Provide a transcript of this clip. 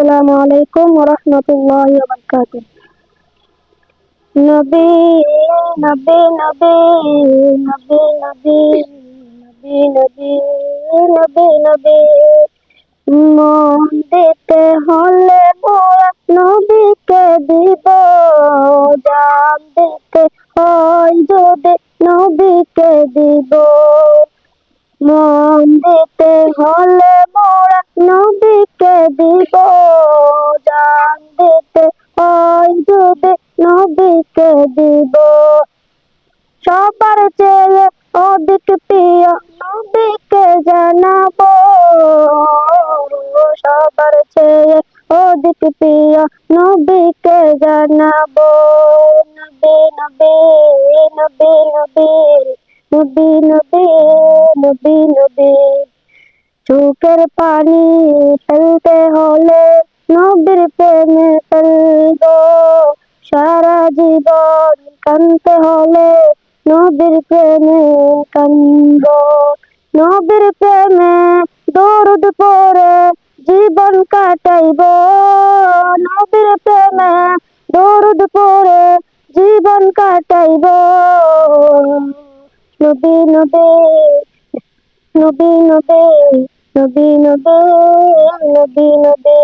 আসসালামু আলাইকুম ওয়া রাহমাতুল্লাহি ওয়া বারাকাতুহু। নবী নবী নবী নবী নবী নবী নবী নবী নবী মন দিতে হলে মোরা নবীকে দিব, জান দিতে হয় যদি নবীকে দিব। মন দিতে হলে মোরা নবীকে দিব, জান দিতে হয় যদি নবীকে দিব। সবার চেয়ে অধিক প্রিয় নবীকে জানাবো, সবার চেয়ে অধিক প্রিয় নবীকে জানাবো। নবী নবী নবী নবী নবী নবী নবী নবী চোখের পানি ফেলতে হলে নবীর প্রেমে ফেলবো, সারা জীবন কাঁদতে হলে নবীর প্রেমে কাঁদবো। নবীর প্রেমে দরুদ পড়ে জীবন কাটাইবো, নবীর প্রেমে দরুদ পড়ে জীবন কাটাইবো। নবী নবী নবী নবী নবী নবী নবী নবী